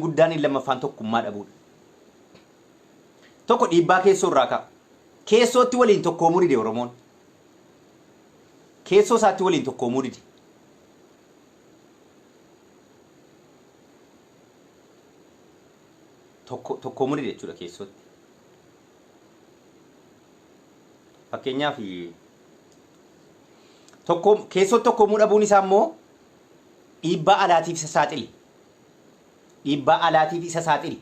guddaan inni lammaffaan tokkummaa dhabuudha. Tokko dhiibbaa keessoo irraa ka'a. Keessootti waliin tokkoomuu dide Oromoon. Keessoo isaatti waliin tokkoomuu dide. Tokkoomuu dide jechuudha keessootti. Fakkeenyaaf keessootti tokkoomuu dhabuun isaa immoo dhiibbaa alaatiif isa saaxili. Dhiibbaa alaatiif isa saaxili.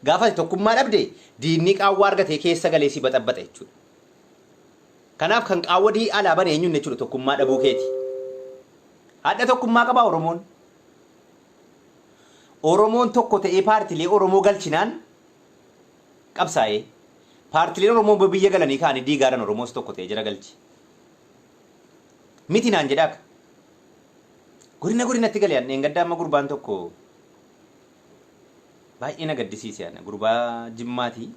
Gaafa tokkummaa dhabde diinni qaawwa argatee keessa galee si baxabbata jechuudha. Kanaaf kan qaawwa dii alaa bane eenyuun jechuudha tokkummaa dhabuu keeti. Hadha tokkummaa qabaa Oromoon. Oromoon tokko ta'ee paartilee Oromoo galchinaan qabsaa'ee paartileen Oromoo biyya galanii kaanii diigaaran Oromoos tokko ta'ee jira galchi. Miti naan jedhaa godinatti galee anneen gaddaa amma gurbaan tokko baay'ee na gaddisiise ana gurbaa Jimmaatii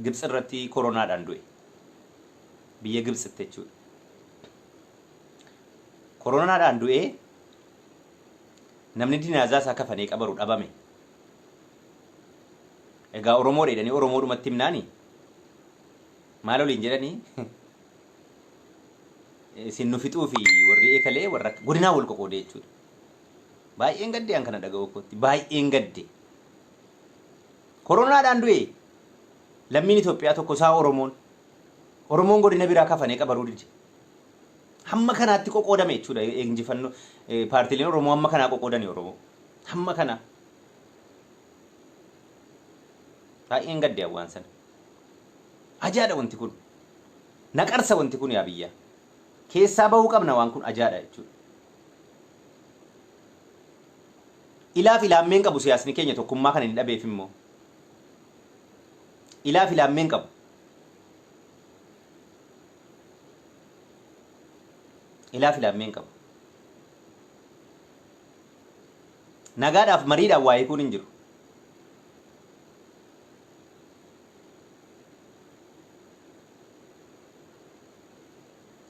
Gibx irratti koronaadhaan du'e. Biyya Gibxitti jechuudha. Koronaadhaan du'e namni dinaasaa isaa kafanee qabaru dhabame. Egaa Oromoo dheedhanii Oromoodhumatti himnaani maal oliin jedhanii isin nu fixuu fi warri eekalee warra godinaa wal qoqoodee jechuudha. Baay'een gaddee an kana dhaga'u kootti baay'een gaddee. Koronaadhaan du'e lammiin Itoophiyaa tokko isaa Oromoon godina biraa kafanee qabaruu dide. Hamma kanaatti qoqoodame jechuudha injifannoo paartileen Oromoo hamma kanaa qoqoodanii Oromoo. Hamma kana. Baay'een gaddee waan sana. Ajaa'idha wanti kun. Naqarsa wanti kun yaa biyya. Keessaa bahuu qabna waan kun ajaa'idha jechuudha. Ilaaf ilaammeen qabu siyaasni keenya tokkummaa kana hin dhabeef immoo. Ilaaf ilaammeen qabu. Ilaaf ilaammeen qabu. Nagaadhaaf mariidhaan waa hiikuun hin jiru.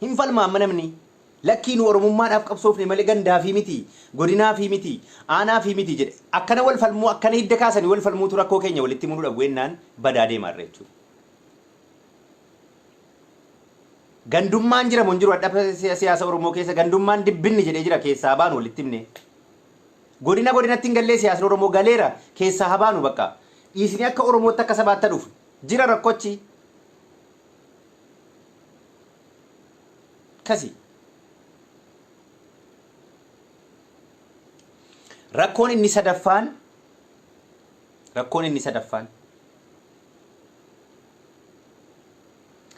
Hin falmaa amma namni lakkii nu Oromummaadhaaf qabsoofne malee gandaa fi miti godinaa fi miti aanaa fi miti jedhe akkana wal falmuu akkana hidda kaasanii wal falmuutu rakkoo keenya walitti muruu dhabu wennaan badaa deemaarra jechuudha. Gandummaan jira mun jiru adda siyaasa Oromoo keessa gandummaan dibbinni jedhee jira keessaa baanu walitti himne. Godinatti hin gallee siyaasni Oromoo galeera keessaa habaanu bakka dhiisni akka Oromootti akka sabaatti dhufu jira rakkochi. Kasi rakkoon inni sadaffaan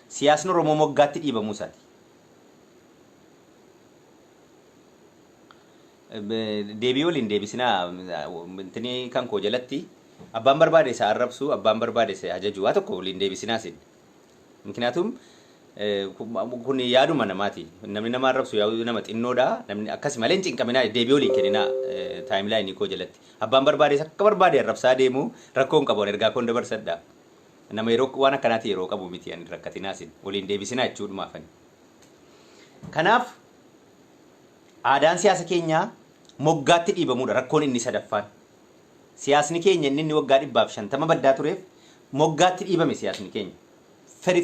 siyaasni Oromoo moggaatti dhiibamuu isaati. Deebii waliin deebisinaa intini kan koo jalatti abbaan barbaade isa arrabsu abbaan barbaade isa ajaju waa tokko waliin deebisinaa sin. Miknaatum kun yaaduma namaati. Namni nama arrabsu yaadu nama xinnoodha. Namni akkasii malee cinqaminaa deebii waliin kennina taayimlaayinii koo jalatti. Abbaan barbaade akka barbaade arrabsaa deemu rakkoon qabu ergaa koon dabarsadha. Nama yeroo waan akkanaati yeroo qabu miti ani rakkatinaa sin waliin deebisinaa jechuudhumaaf. Kanaaf aadaan siyaasa keenyaa moggaatti dhiibamuudha rakkoon inni sadaffaan. Siyaasni keenya inni waggaa 150 baddaa tureef moggaatti dhiibame siyaasni keenya.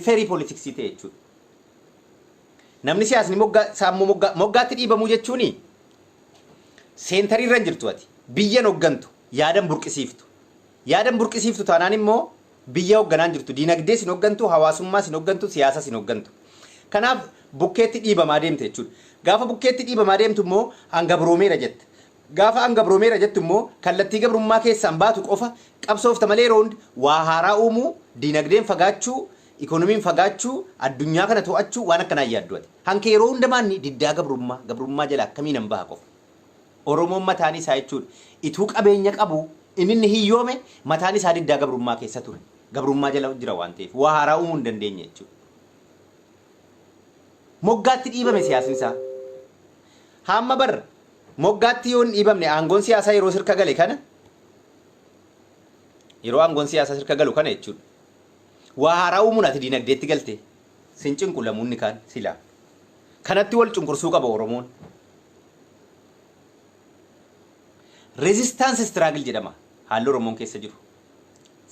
Ferii politiksii ta'e jechuudha. Namni siyaasni moggaatti dhiibamuu jechuuni seentarii irra jirtu ati biyyan hoggantu yaadan burqisiiftu. Yaadan burqisiiftu taanaan immoo biyya hogganaan jirtu diinagdee sin hoggantu hawaasummaa sin hoggantu siyaasa sin hoggantu. Kanaaf bukkeetti dhiibamaa deemte jechuudha. Gaafa bukkeetti dhiibamaa deemtu immoo hanga biroomeera jette. Gaafa hanga biroomeera jettu immoo kallattii gabrummaa keessaan baatu qofa qabsoofta malee yeroo hundi waa haaraa uumuu diinagdeen fagaachuu ikonomiin fagaachuu addunyaa kana to'achuu waan akkanaa yaaddu ati. Hanke yeroo hundumaanni diddaa gabrummaa jala akkamiin hin baha qofa. Oromoon mataan isaa jechuudha. Ituu qabeenya qabu inni hiyyoome mataan isaa diddaa gabrummaa keessa ture. Gabrummaa jala jira waan ta'eef waa haaraa uumuu hin dandeenye jechuudha. Moggaatti dhiibame siyaasni isaa. Hamma barra moggaatti yoo hin dhiibamne aangoon siyaasaa yeroo sirka gale kana yeroo aangoon siyaasaa sirka galu kana jechuudha. Waa haaraa uumuun ati diinagdeetti galte sin cinqulamuunni kaan silaa. Kanatti wal cunqursuu qaba Oromoon. Resistance struggle jedhama. haalli Oromoon keessa jiru.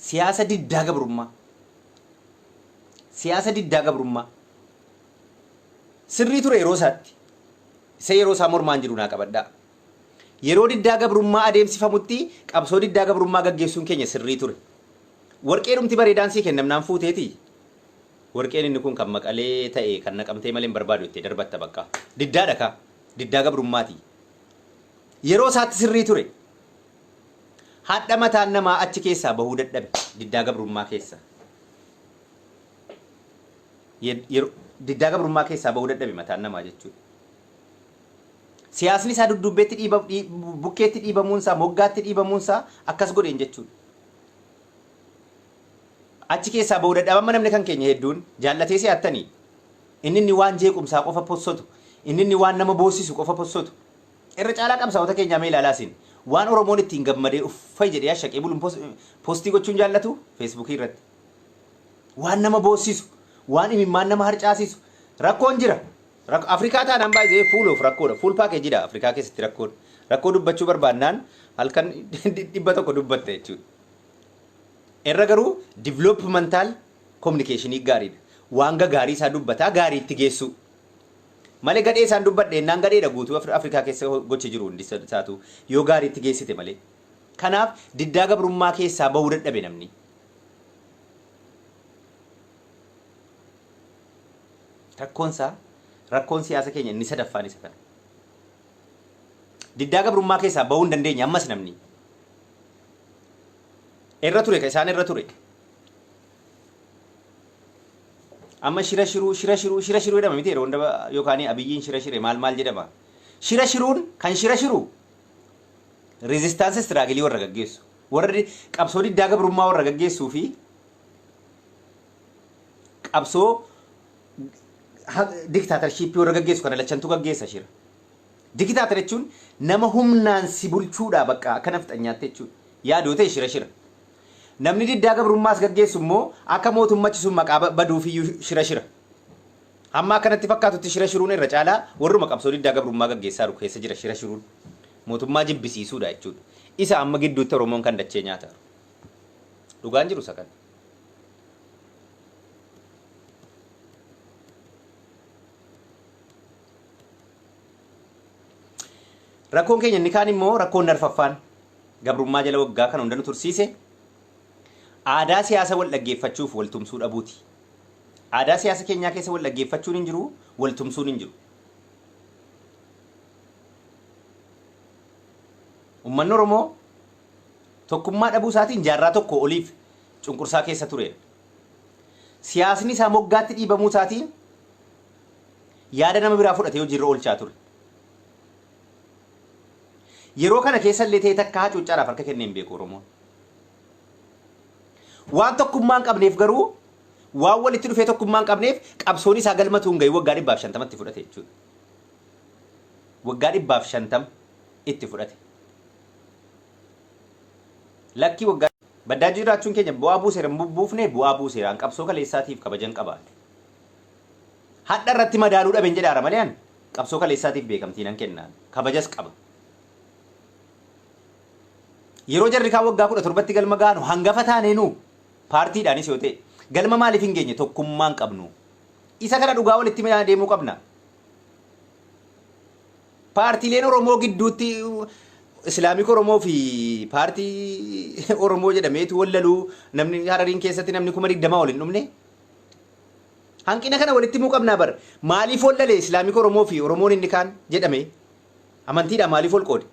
Siyaasa diddaa gabrummaa. Siyaasa diddaa gabrummaa. Sirrii ture yeroo isaatti. Isa yeroo isaa mormaan jiru naa qabadhaa. Yeroo diddaa gabrummaa adeemsifamutti qabsoo diddaa gabrummaa gaggeessuun keenya sirrii ture. Warqee dhumti bareedaan sii kennamnaan fuuteeti. Warqeen inni kun kan maqalee ta'e kan naqamtee malee hin barbaadu itti darbatta bakka. Diddaadha ka. Diddaa gabrummaati. Yeroo isaatti sirrii ture. Hadha mataan namaa achi keessaa bahuu dadhabe diddaa gabrummaa keessa. Diddaa gabrummaa keessaa bahuu dadhabe mataan namaa jechuudha. Siyaasni isaa dudduubbeetti bukkeetti dhiibamuunsaa moggaatti dhiibamuunsaa akkas godheen jechuudha. Achi keessaa bahuu dadhabama namni kan keenya hedduun jaallatee si'attanii inni waan jeequmsaa qofa possotu inni waan nama boossisu qofa possotu irra caalaa qabsaa'ota keenyaa mee ilaalaasin waan Oromoon ittiin gammadee uffay jedhee ashaqee buluun postii gochuun jaallatu feesbuukii irratti waan nama boossisu waan imimmaan nama harcaasisu rakkoon jira. Afrikaa taanaan baay'ee fuuloof rakkoodha. Fuul paakeejiidha Afrikaa keessatti rakkoodha. Rakkoo dubbachuu barbaannaan halkan 100 dubbatta jechuudha. Irra garuu developmental communication gaariidha. Waan gaarii isaa dubbataa gaarii itti geessu. Malee gadhee isaan dubbadhe ennaan gadheedha guutuu Afrikaa keessa gochi jiru hundi isaatu yoo gaarii itti geessite malee. Kanaaf diddaa gabrummaa keessaa bahuu dadhabe namni. Rakkoon siyaasa keenya inni sadaffaan isa kana. Diddaa gabrummaa keessaa bahuu hin dandeenye ammas namni. Irra ture ka isaan irra ture. Amma shira shiruu jedhama miti yeroo hunda yookaan abiyyiin shira maal jedhama. Shira shiruun kan shira shiru resistance struggle warra gaggeessu. Warra qabsoo diddaa gabrummaa warra gaggeessuu fi qabsoo dictatorship warra gaggeessu kana lachantu gaggeessa shira. Dictator jechuun nama humnaan si bulchuudha bakka akka nafxanyaatti jechuudha. Yaadotee shira. Namni diddaa gabrummaas gaggeessu immoo akka mootummachi sun maqaa baduufiyyuu shira. Amma akkanatti fakkaatutti shira shiruun irra caalaa warruma qabsoo diddaa gabrummaa gaggeessaa jiru keessa jira shira shiruun. Mootummaa jibbisiisuudha jechuudha. Isa amma gidduutti Oromoon kan dachee nyaata. Dhugaan jiru isa kana. Rakkoon keenya inni kaan immoo rakkoon narfaffaan gabrummaa jala waggaa kan hunda nu tursiise aadaa siyaasa wal dhaggeeffachuuf wal tumsuu dhabuuti. Aadaa siyaasa keenyaa keessa wal dhaggeeffachuun hin jiru, wal tumsuun hin jiru. Uummanni Oromoo tokkummaa dhabuu isaatiin jaarraa tokko oliif cunqursaa keessa ture. Siyaasni isaa moggaatti dhiibamuu isaatiin yaada nama biraa fudhatee hojiirra oolchaa ture. Yeroo kana keessa illee ta'e takka hacuuccaadhaaf harka kennee hin beeku Oromoon. Waan tokkummaa hin qabneef garuu waan walitti dhufee tokkummaa hin qabneef qabsoon isaa galmatuun gahee waggaa 150 itti fudhate jechuudha. Waggaa 150 itti fudhate. Lakkii waggaa baddaa jiraachuun keenya bu'aa buuseera buufnee bu'aa buuseeraan qabsoo kaleessaatiif kabajan qabaate. Hadha irratti madaaluu dhabeen jedhaara malee an qabsoo kaleessaatiif beekamtii nan kennaan kabajas qaba. Yeroo jarri kaan waggaa 17tti galma gaanu hangafa taaneenuu paartiidhaanis yoo ta'e galma maaliif hin geenye tokkummaan qabnu. Isa kana dhugaa walitti deemuu qabna. Paartiileen Oromoo gidduutti Islaamik Oromoo fi paartii Oromoo jedhameetu wallaluu namni Harariin keessatti namni 20 ol hin dhumne. Hanqina kana walitti himuu qabnaa bar. Maaliif wallalee Islaamik Oromoo fi Oromoon inni kaan jedhame amantiidhaan maaliif ol qoode?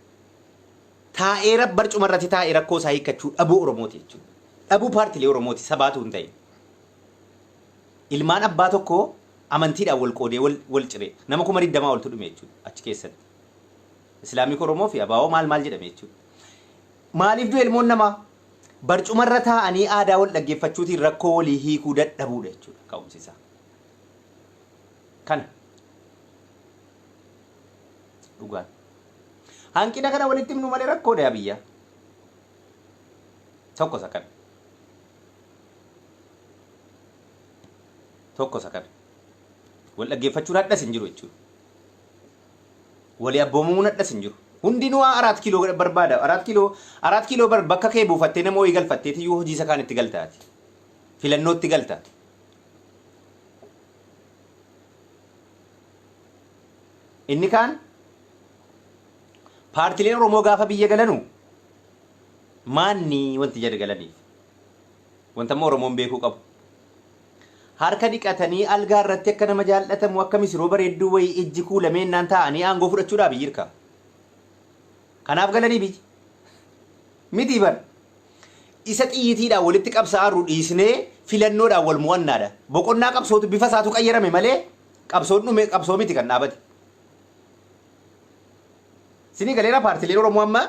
Taa'eera barcuma irratti taa'ee rakkoo isaa hiikkachuu dhabuu Oromooti jechuudha. Dhabuu paartiilee Oromooti sabaatu hin ta'e. Ilmaan abbaa tokko amantiidhaan wal qoodee wal ciree nama 20 oltu dhume jechuudha achi keessatti. Islaamik Oromoo fi abaa'oo maal jedhame jechuudha. Maaliif du'e ilmoon namaa barcuma irra taa'anii aadaa wal dhaggeeffachuutiin rakkoo walii hiikuu dadhabuudha jechuudha ka'umsi isaa. Kana dhugaan. Hanqina kana walitti himnu malee rakkoodha biyya. Tokko sakan. Wal dhaggeeffachuun hadhas hin jiru jechuudha. Walii abboomamuun hadhas hin jiru. hundinuu 4 kiiloo barbaada 4 kiiloo bakka kee buufattee nama ho'i galfattee tiyyuu hojii isa kaan itti galtaati filannootti galtaati. Inni kaan paartileen Oromoo gaafa biyya galanu maanni wanti jedhe galaniif wanta immoo Oromoon beekuu qabu. Harka dhiqatanii algaa irratti akka nama jaallatamu akka misiroo bareedduu wayii ijji kuulameenaan taa'anii aangoo fudhachuudhaaf biyyirka. Kanaaf galanii biyyi. Miti bar. Isa xiyyiitiidhaan walitti qabsaa'aa dhiisnee filannoodhaan wal mo'annaadha. Boqonnaa qabsootu bifa isaatu qayyarame malee qabsoon dhume qabsoo miti kan dhaabate. Sini galeera paartileen Oromoo amma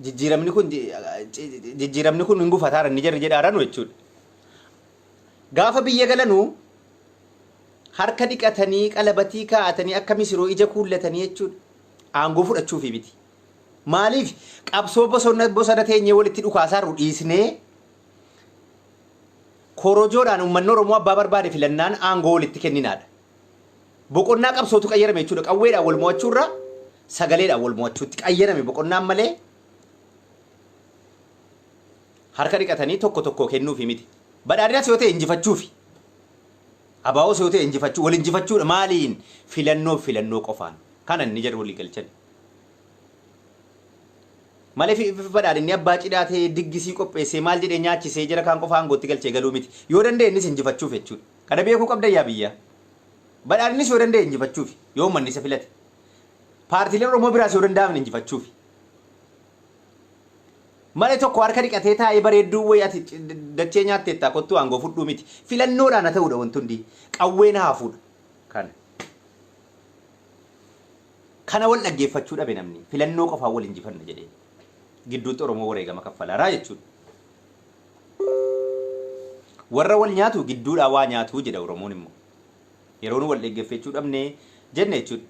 jijjiiramni kun hin gufataara inni jarri jedhaaranu jechuudha. Gaafa biyya galanuu harka dhiqatanii qalabatii kaa'atanii akka misiroo ija kuullatanii jechuudha. Aangoo fudhachuufi miti. Maaliif qabsoo bosona teenyee walitti dhukaasaa dhiisnee korojoodhaan uummanni Oromoo abbaa barbaade filannaan aangoo walitti kenninaadha. Boqonnaa qabsootu qayyarame jechuudha. Qawweedhaan wal mo'achuurra sagaleedhaan wal mo'achuutti qayyarame boqonnaan malee harka dhiqatanii tokko tokko kennuufi miti. Badhaadhinaas yoo ta'e injifachuufi. Abaa'oos yoo ta'e injifachuu wal injifachuudha maaliin filannoo qofaan kana inni jedhu walii galchan. Malee badhaadhinni abbaa cidhaa ta'e diggisii qopheessee maal jedhee nyaachisee jira kaan qofaan gootti galchee galuu miti. Yoo dandeenyis injifachuuf jechuudha. Kana beekuu qabda yaa biyya. Badhaadhinnis yoo dandeenye injifachuufi yoo uummanni isa filate. Paartileen Oromoo biraas yoo danda'aman injifachuufi. Malee tokko harka dhiqatee taa'ee bareedduu wayii ati dachee nyaatteettaa kottuu aangoo fudhuu miti. Filannoodhaan haa ta'uudha wanti hundi qawween haafuudha. Kana wal dhaggeeffachuu dhabe namni filannoo qofaan wal injifanna jedhee gidduutti Oromoo wareegama kaffalaaraa jechuudha. Warra wal nyaatu gidduudhaa waa nyaatu jedha Oromoon immoo. Yeroo nu wal dhaggeeffachuu dhabne jenne jechuudha.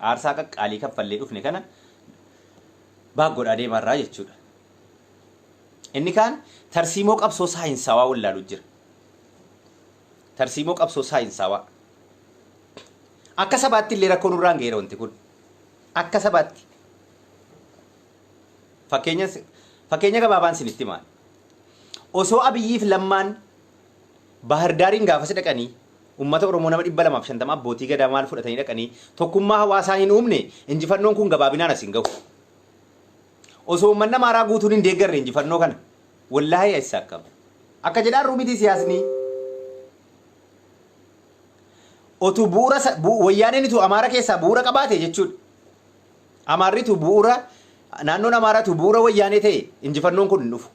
Aarsaa qaqqaalii kaffallee dhufne kana baaggodhaa deemarraa jechuudha. Inni kaan tarsiimoo qabsoo saayinsawaa wallaalu jira. Tarsiimoo qabsoo saayinsawaa. Akka sabaatti illee rakkoo nurraan ga'eera wanti kun. Akka sabaatti. Fakkeenya gabaabaan sinitti maal. Osoo Abiyyiif Lammaan Bahardaariin gaafas dhaqanii uummata Oromoo nama 250 abbootii gadaa maal fudhatanii dhaqanii tokkummaa hawaasaa hin uumne injifannoon kun gabaabinaan as hin gahu. Osoo uummanni Amaaraa guutuun hin deeggarre injifannoo kana wallaahi eessa akkam. Akka jedhaan ruumitii siyaasni otu bu'uura wayyaanenitu Amaara keessaa bu'uura qabaate jechuudha. Amaarritu bu'uura naannoon Amaaraatu bu'uura wayyaanee ta'e injifannoon kun hin dhufu.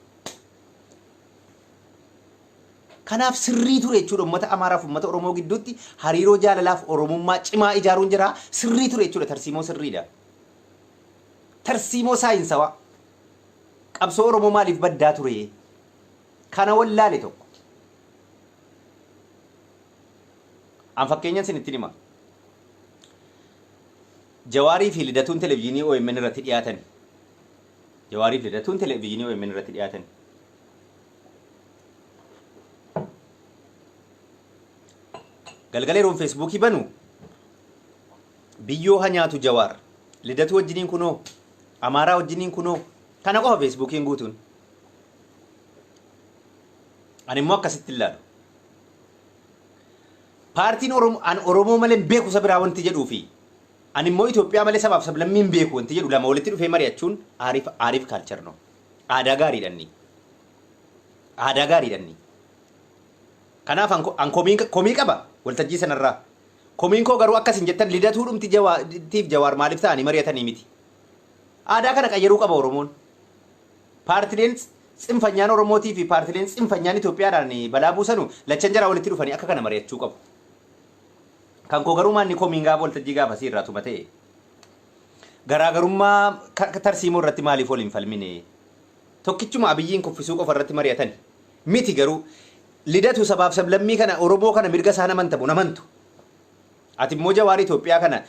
Kanaaf sirrii ture jechuudha uummata Amaaraaf uummata Oromoo gidduutti hariiroo jaalalaaf Oromummaa cimaa ijaaruun jira sirrii ture jechuudha tarsiimoo sirriidha. Tarsiimoo saayinsawaa qabsoo Oromoo maaliif baddaa ture kana wallaale tokko. An fakkeenyan sinitti hima. Jawaarii fi Lidatuun televezyiinii OMN irratti dhiyaatan. Jawaarii fi Lidatuun televezyiinii OMN irratti dhiyaatan. Galgaleeroon Feesbuukii banu biyyoo hanyaatu Jawaar Lidatu wajjiniin kunoo Amaaraa wajjiniin kunoo kana qofa Feesbuukiin guutuun. Ani immoo akkasitti ilaalu. Paartiin Oromoo malee beeku sabira wanti jedhuu fi ani immoo Itoophiyaa malee sabaaf sablammiin beeku wanti jedhu lama walitti dhufee mari'achuun aariif kaalchar no. Aadaa gaariidhanni. Aadaa gaariidhanni. Kanaaf an komii qaba waltajjii sanarraa. Komiin koo garuu akkas hin jettan Lidatuu dhumti Jawaar maaliif ta'anii mari'atanii miti. Aadaa kana qayyaruu qaba Oromoon. Paartileen tsinfanyaan Oromootii fi paartileen tsinfanyaan Itoophiyaadhaan balaa buusanu lachan jaraa walitti dhufanii akka kana mari'achuu qabu. Kan koo garuu maanni komiin gaafa waltajjii gaafa asii irraa tuma ta'e. Garaagarummaa tarsiimoo irratti maaliif waliin falmine? Tokkichuma Abiyyiin kuffisuu qofa irratti mari'atan. Miti garuu Lidatu sabaaf sablammii kana Oromoo kana mirga isaa namantamu namantu. Ati immoo Jawaar Itoophiyaa kana